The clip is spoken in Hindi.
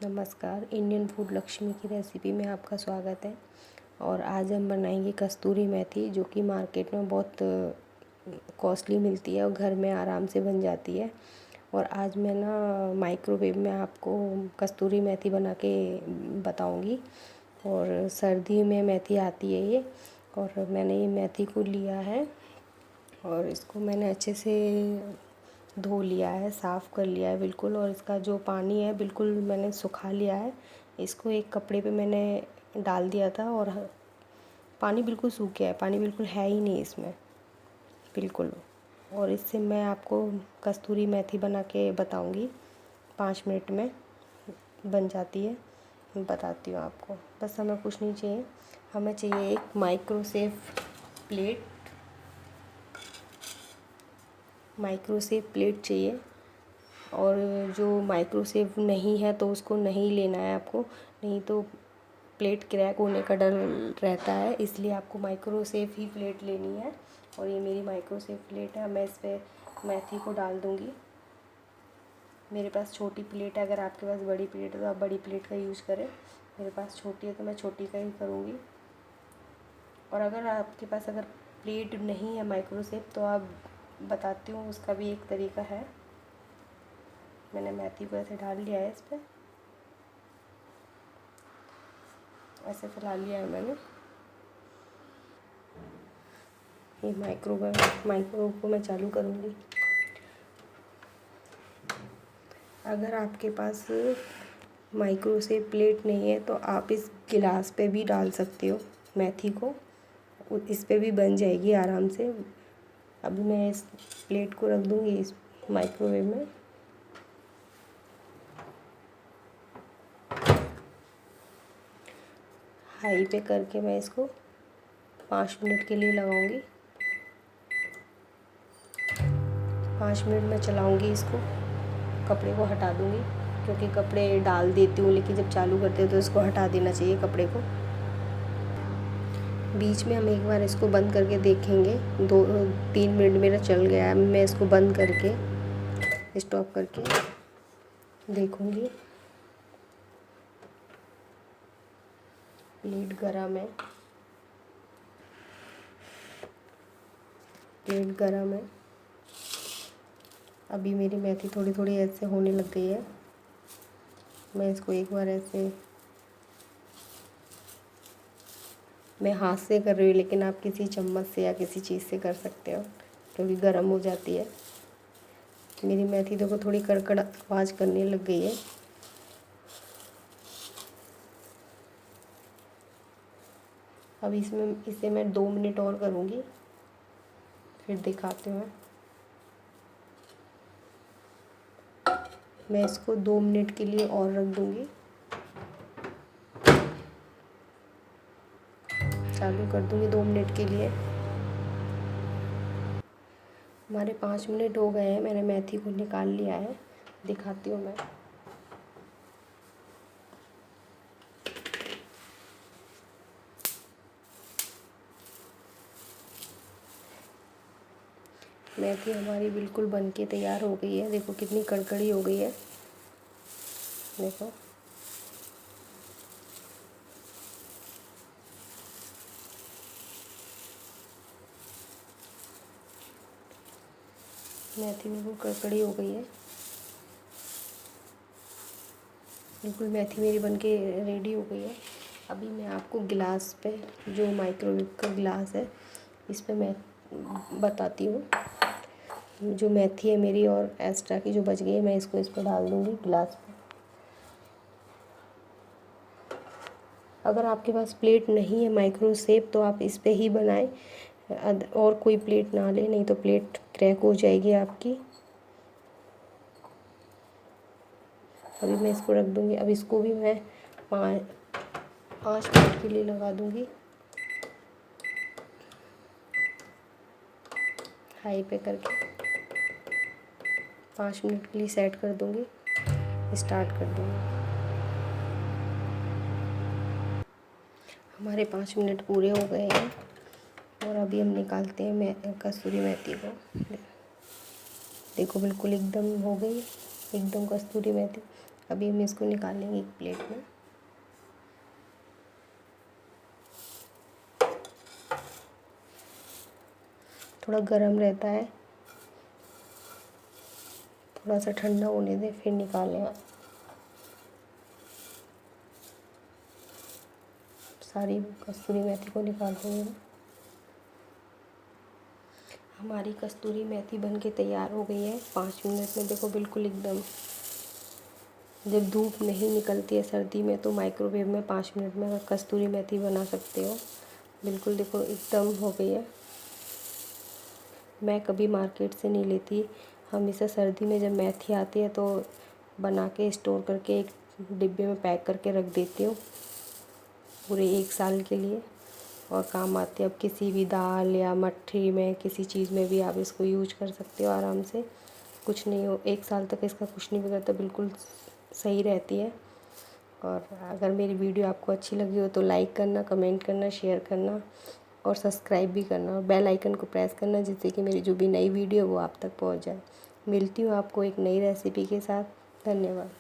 नमस्कार। इंडियन फूड लक्ष्मी की रेसिपी में आपका स्वागत है। और आज हम बनाएंगे कस्तूरी मेथी, जो कि मार्केट में बहुत कॉस्टली मिलती है और घर में आराम से बन जाती है। और आज मैं माइक्रोवेव में आपको कस्तूरी मेथी बना के बताऊंगी। और सर्दी में मेथी आती है ये, और मैंने ये मेथी को लिया है और इसको मैंने अच्छे से धो लिया है, साफ़ कर लिया है बिल्कुल। और इसका जो पानी है बिल्कुल मैंने सुखा लिया है। इसको एक कपड़े पे मैंने डाल दिया था और पानी बिल्कुल सूख गया है, पानी बिल्कुल है ही नहीं इसमें बिल्कुल। और इससे मैं आपको कस्तूरी मेथी बना के बताऊंगी। 5 मिनट में बन जाती है, मैं बताती हूँ आपको। बस हमें कुछ नहीं चाहिए, हमें चाहिए एक माइक्रोसेव प्लेट चाहिए। और जो माइक्रोसेव नहीं है तो उसको नहीं लेना है आपको, नहीं तो प्लेट क्रैक होने का डर रहता है, इसलिए आपको माइक्रोसेव ही प्लेट लेनी है। और ये मेरी माइक्रोसेव प्लेट है, मैं इस पर मेथी को डाल दूँगी। मेरे पास छोटी प्लेट है, अगर आपके पास बड़ी प्लेट है तो आप बड़ी प्लेट का यूज़ करें। मेरे पास छोटी है तो मैं छोटी का ही करूँगी। और अगर आपके पास प्लेट नहीं है माइक्रोसेव, तो आप बताती हूँ उसका भी एक तरीका है। मैंने मेथी को ऐसे डाल लिया है, इस पर ऐसे फैला लिया है मैंने। ये माइक्रोवेव को मैं चालू करूँगी। अगर आपके पास माइक्रोसेव प्लेट नहीं है तो आप इस गिलास पे भी डाल सकते हो मेथी को, इस पे भी बन जाएगी आराम से। अभी मैं इस प्लेट को रख दूँगी इस माइक्रोवेव में। हाई पे करके मैं इसको 5 मिनट के लिए लगाऊंगी। 5 मिनट में चलाऊंगी इसको, कपड़े को हटा दूंगी, क्योंकि कपड़े डाल देती हूँ लेकिन जब चालू करते हैं तो इसको हटा देना चाहिए कपड़े को। बीच में हम एक बार इसको बंद करके देखेंगे। 2-3 मिनट मेरा चल गया है, मैं इसको बंद करके स्टॉप करके देखूंगी। प्लेट गरम है। अभी मेरी मेथी थोड़ी थोड़ी ऐसे होने लग गई है। मैं इसको एक बार ऐसे, मैं हाथ से कर रही हूँ लेकिन आप किसी चम्मच से या किसी चीज़ से कर सकते हो, क्योंकि गर्म हो जाती है। मेरी मेथी देखो थोड़ी कड़कड़ आवाज़ करने लग गई है। अब इसे मैं 2 मिनट और करूँगी, फिर दिखाती हूँ। मैं इसको 2 मिनट के लिए और रख दूँगी। चालू कर दूँगी 2 मिनट के लिए। हमारे 5 मिनट हो गए हैं, मैंने मेथी को निकाल लिया है, दिखाती हूँ मैं। मेथी हमारी बिल्कुल बनके तैयार हो गई है, देखो कितनी कड़कड़ी हो गई है, देखो। मेथी बिल्कुल कड़कड़ी हो गई है, बिल्कुल मेथी मेरी बनके रेडी हो गई है। अभी मैं आपको गिलास पे, जो माइक्रोवेव का गिलास है, इस पे मैं बताती हूँ। जो मेथी है मेरी और एक्स्ट्रा की जो बच गई है, मैं इसको इस पर डाल दूँगी गिलास पे। अगर आपके पास प्लेट नहीं है माइक्रोसेव तो आप इस पे ही बनाएं, और कोई प्लेट ना ले, नहीं तो प्लेट क्रैक हो जाएगी आपकी। अभी मैं इसको रख दूँगी। अब इसको भी मैं 5 मिनट के लिए लगा दूँगी हाई पे करके। 5 मिनट के लिए सेट कर दूँगी, स्टार्ट कर दूँगी। हमारे 5 मिनट पूरे हो गए हैं और अभी हम निकालते हैं कस्तूरी मेथी को। देखो बिल्कुल एकदम हो गई, एकदम कस्तूरी मेथी। अभी हम इसको निकालेंगे एक प्लेट में। थोड़ा गरम रहता है, थोड़ा सा ठंडा होने दें फिर निकालें। सारी कस्तूरी मेथी को निकाल दूँगी। हमारी कस्तूरी मेथी बन के तैयार हो गई है 5 मिनट में। देखो बिल्कुल एकदम, जब धूप नहीं निकलती है सर्दी में तो माइक्रोवेव में 5 मिनट में कस्तूरी मेथी बना सकते हो। बिल्कुल देखो एकदम हो गई है। मैं कभी मार्केट से नहीं लेती, हमेशा सर्दी में जब मेथी आती है तो बना के स्टोर करके एक डिब्बे में पैक करके रख देती हूँ पूरे 1 साल के लिए, और काम आती है। अब किसी भी दाल या मट्ठी में किसी चीज़ में भी आप इसको यूज कर सकते हो आराम से, कुछ नहीं हो, 1 साल तक इसका कुछ नहीं बिगड़ता, बिल्कुल सही रहती है। और अगर मेरी वीडियो आपको अच्छी लगी हो तो लाइक करना, कमेंट करना, शेयर करना और सब्सक्राइब भी करना और बेल आइकन को प्रेस करना, जिससे कि मेरी जो भी नई वीडियो वो आप तक पहुंच जाए। मिलती हूँ आपको एक नई रेसिपी के साथ। धन्यवाद।